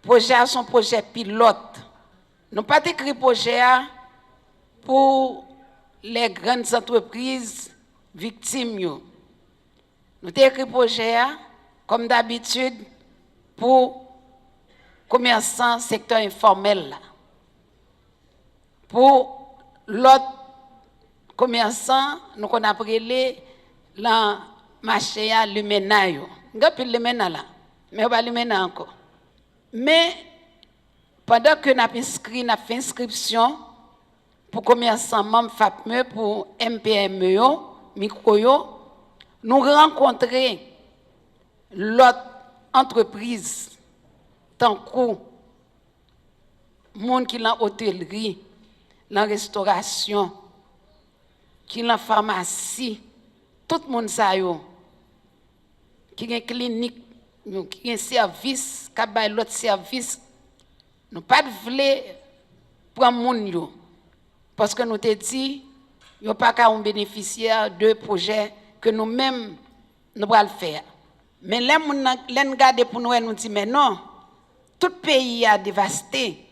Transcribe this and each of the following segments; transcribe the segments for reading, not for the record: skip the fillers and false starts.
projet son projet pilote. Nous pas écrit projet pour les grandes entreprises victimes. Nous avons écrit projet comme d'habitude pour commerçants secteur informel. Pour l'autre commerçant, nous avons appelé le marché à l'huménaï. Nous avons l'huménaï là, mais on va l'huménaï encore. Mais pendant que nous avons inscrit, nous avons fait inscription pour commerçants membres FAPME, pour MPME, micro, nous rencontrons l'autre entreprise, tant que monde qui dans hôtellerie, dans restauration, qui dans pharmacie, tout le monde ça yo, qui a clinique, qui a service, qui a l'autre service, nous pas voulons prendre monde yo, parce que nous te dit, yo pas qu'à un bénéficiaire de projets que nous-mêmes nous allons faire. Mais les gens regardent pour nous dit mais non, tout pays a dévasté.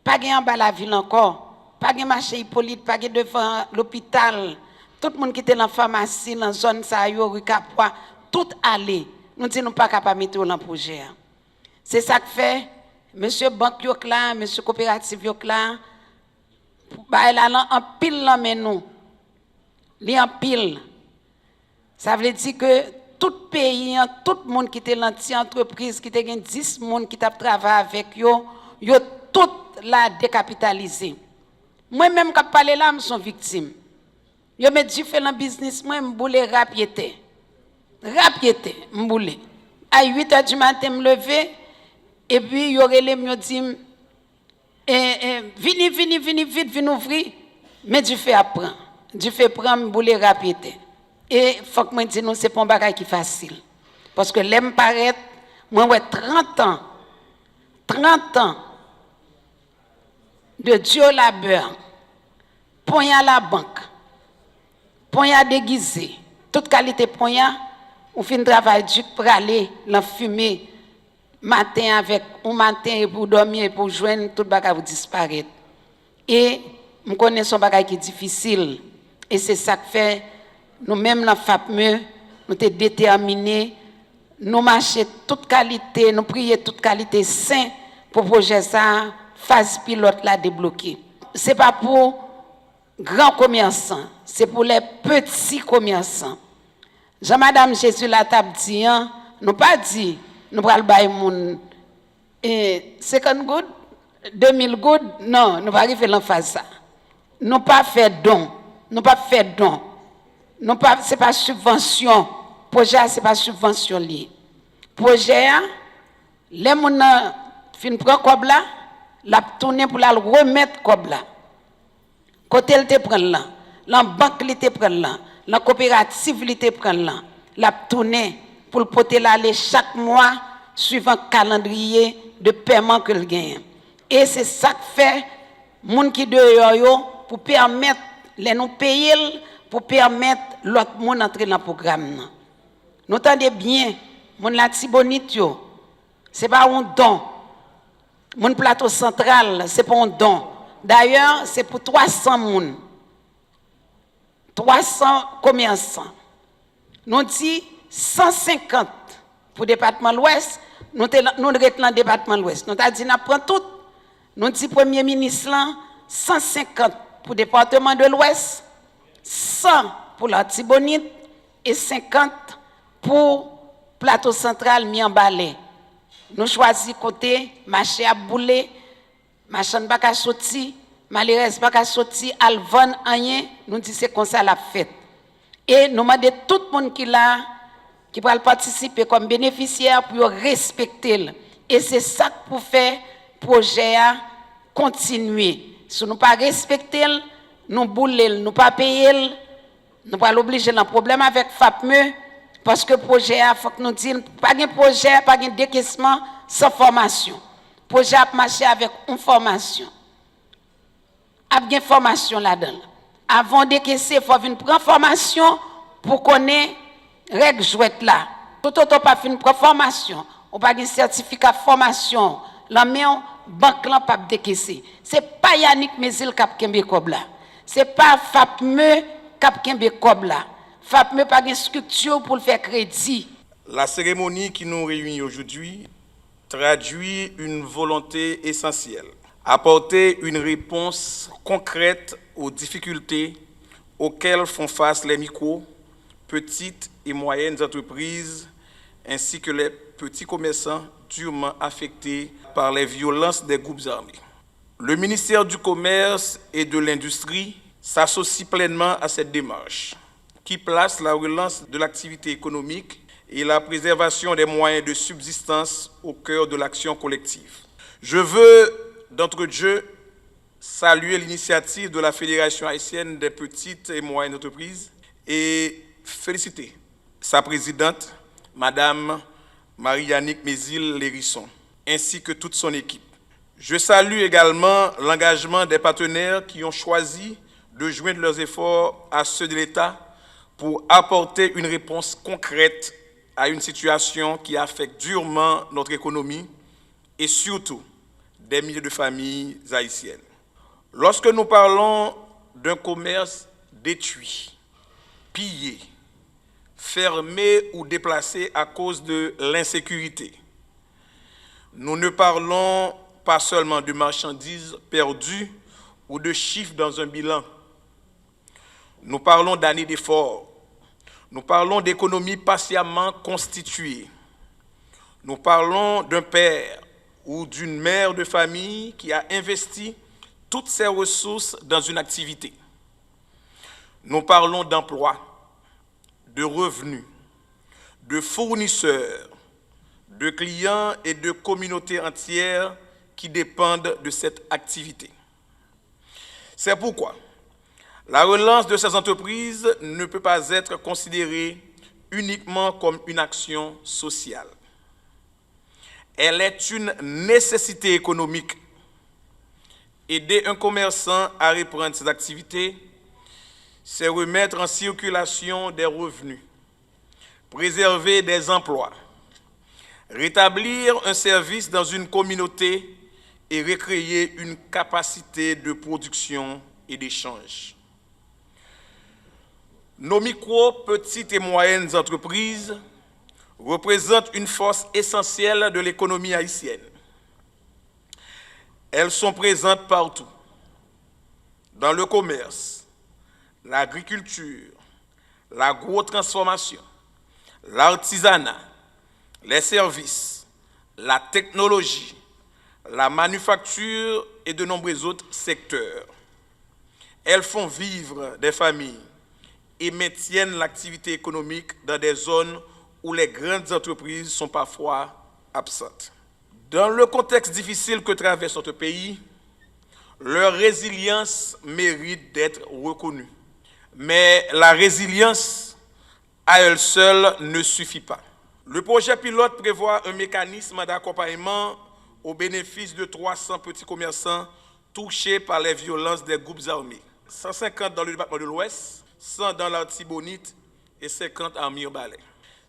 Pas de en bas la ville encore, pas de marché Hippolyte, pas de devant l'hôpital. Tout le monde qui était dans la pharmacie, dans la zone ça yo, rue Capois, tout allé. Nous disons pas capable mettre dans le projet. C'est ça que fait monsieur banque là, monsieur coopérative là, bah elle a en pile là mais nous. Li en pile. Ça veut dire que tout pays, tout le monde qui était dans l'entreprise, qui était 10 personnes qui travaillé avec yo, yo tout la décapitalisé. Moi-même, quand je parle là, je suis victime. Yo me dit, fait dans business, moi, je boule rapidement. Rapidement, je boule. À 8 h du matin, je me lever, et puis, yo relé me dit, vini, vite, vini ouvrir, mais du fait apprendre. Du fait prendre, je boule rapidement. Et il faut que je dise, non, ce n'est pas un bagage qui est facile. Parce que l'aime paraît, moi, j'ai 30 ans de Dieu labeur, poignard à la banque, poignard déguisé, toute qualité poignard, on fait un travail dur pour aller dans fumer matin avec un matin pour dormir et pour joindre tout bagage pour disparaître. Et je connais son bagage qui est difficile. Et c'est ça que fait, nous-mêmes, dans FAPME, nous sommes déterminés, nous marchons toute qualité, nous prions toute qualité sain pour projet ça, phase pilote là débloquée. Ce n'est pas pour grands commerçants, c'est pour les petits commerçants. Jean-Madame Jésus la table dit, nous pas dit, nous allons bailler moun 50 gouttes, 2000 gouttes, non, nous pas arriver dans phase ça. Nous pas faire don, nous pas faire don. Non pas c'est pas subvention. Projet c'est pas subvention lié. Projet les moun fin prend comme là, la tourner pour la remettre comme là. Côté elle te prend là, la banque elle te prend là, la coopérative elle te prend là, la tourner pour porter l'aller chaque mois suivant calendrier de paiement que le gagne. Et c'est ça que fait moun qui dehors yo pour permettre les nous payer pour permettre l'autre monde d'entrer dans le programme. Nous entendez bien, mon la Tibonite yo, c'est pas un don. Mon plateau central, c'est pas un don. D'ailleurs, c'est pour 300 moun. 300 commerçants. Nous dit 150 pour le département de l'Ouest, nous dans le département de l'Ouest. Nous avons dit, nous prenons tout. Nous dit, Premier ministre, 150 pour le département de l'Ouest, 100 pour la Tibonite et 50 pour le plateau central mi-emballé. Nous choisissons côté, marché à bouler, marché n'a pas sorti, malheureusement pas qu'à sorti, alvan rien, nous disons c'est comme ça la fête. Et nous demandons tout le monde qui là, qui va participer comme bénéficiaire pour respecter. Et c'est ça pour faire le projet continuer. Si nous ne pas respecter, nous bouler, nous pas payer, nous pas l'obliger dans problème avec FAPME parce que le projet il faut que nous disions pas de projet, pas de décaissement sans formation. Le projet a marché avec une formation. Avec une formation là-dedans. Avant de décaisser, il faut venir prendre formation pour connaître les règles jouettes là. Tout autant pas une formation, on pas un certificat de formation la main banque là pas décaisser. C'est pas Yannick Mézil qui a kembe kob là. C'est pas Fapme qui a kembe kob là. Fapme pas une structure pour le faire crédit. La cérémonie qui nous réunit aujourd'hui traduit une volonté essentielle, apporter une réponse concrète aux difficultés auxquelles font face les micro, petites et moyennes entreprises ainsi que les petits commerçants durement affectés par les violences des groupes armés. Le ministère du Commerce et de l'Industrie s'associe pleinement à cette démarche qui place la relance de l'activité économique et la préservation des moyens de subsistance au cœur de l'action collective. Je veux, d'entre Dieu, saluer l'initiative de la Fédération haïtienne des petites et moyennes entreprises et féliciter sa présidente, Madame Marie-Yannick Mézil-Lérisson, ainsi que toute son équipe. Je salue également l'engagement des partenaires qui ont choisi de joindre leurs efforts à ceux de l'État pour apporter une réponse concrète à une situation qui affecte durement notre économie et surtout des milliers de familles haïtiennes. Lorsque nous parlons d'un commerce détruit, pillé, fermé ou déplacé à cause de l'insécurité, nous ne parlons pas seulement de marchandises perdues ou de chiffres dans un bilan. Nous parlons d'années d'efforts. Nous parlons d'économies patiemment constituées. Nous parlons d'un père ou d'une mère de famille qui a investi toutes ses ressources dans une activité. Nous parlons d'emploi, de revenus, de fournisseurs, de clients et de communautés entières qui dépendent de cette activité. C'est pourquoi la relance de ces entreprises ne peut pas être considérée uniquement comme une action sociale. Elle est une nécessité économique. Aider un commerçant à reprendre ses activités, c'est remettre en circulation des revenus, préserver des emplois, rétablir un service dans une communauté et recréer une capacité de production et d'échange. Nos micro, petites et moyennes entreprises représentent une force essentielle de l'économie haïtienne. Elles sont présentes partout, dans le commerce, l'agriculture, l'agrotransformation, l'artisanat, les services, la technologie, la manufacture et de nombreux autres secteurs. Elles font vivre des familles et maintiennent l'activité économique dans des zones où les grandes entreprises sont parfois absentes. Dans le contexte difficile que traverse notre pays, leur résilience mérite d'être reconnue. Mais la résilience, à elle seule, ne suffit pas. Le projet pilote prévoit un mécanisme d'accompagnement au bénéfice de 300 petits commerçants touchés par les violences des groupes armés. 150 dans le département de l'Ouest, 100 dans l'Artibonite et 50 en Mirbalais.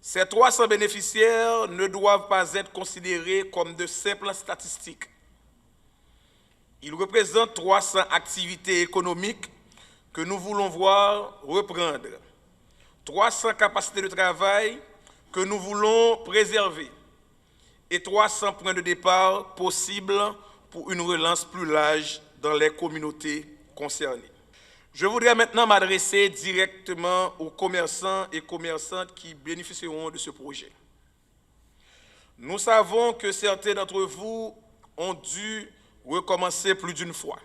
Ces 300 bénéficiaires ne doivent pas être considérés comme de simples statistiques. Ils représentent 300 activités économiques que nous voulons voir reprendre, 300 capacités de travail que nous voulons préserver et 300 points de départ possibles pour une relance plus large dans les communautés concernées. Je voudrais maintenant m'adresser directement aux commerçants et commerçantes qui bénéficieront de ce projet. Nous savons que certains d'entre vous ont dû recommencer plus d'une fois.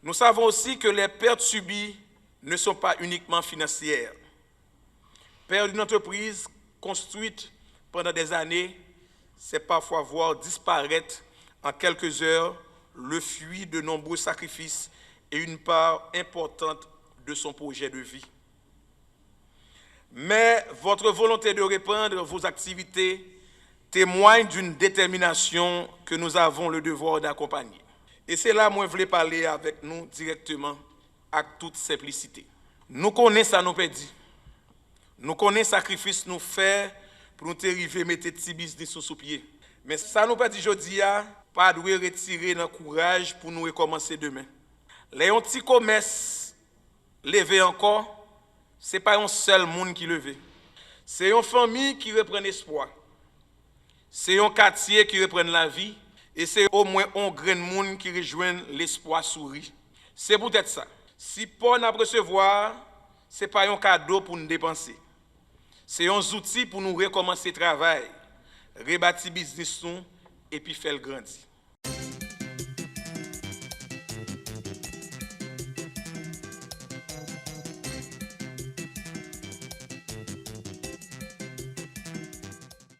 Nous savons aussi que les pertes subies ne sont pas uniquement financières. Perdre une entreprise construite pendant des années, c'est parfois voir disparaître en quelques heures le fruit de nombreux sacrifices et une part importante de son projet de vie. Mais votre volonté de reprendre vos activités témoigne d'une détermination que nous avons le devoir d'accompagner. Et c'est là que je voulais parler avec nous directement, avec toute simplicité. Nous connaissons ça nous perdit. Nous connaissons le sacrifice nous fait pour nous arriver à mettre petit business sous pied. Mais ça nous pas dit aujourd'hui, pas de retirer notre courage pour nous recommencer demain. Les petits commerces levés encore, ce n'est pas un seul monde qui levait. C'est une famille qui reprend espoir. C'est un quartier qui reprend la vie. Et c'est au moins un grain de monde qui rejoint l'espoir souris. C'est peut-être ça. Si pas nous recevoir, ce n'est pas un cadeau pour nous dépenser. C'est un outil pour nous recommencer le travail, rebâtir le business et puis faire le grandir.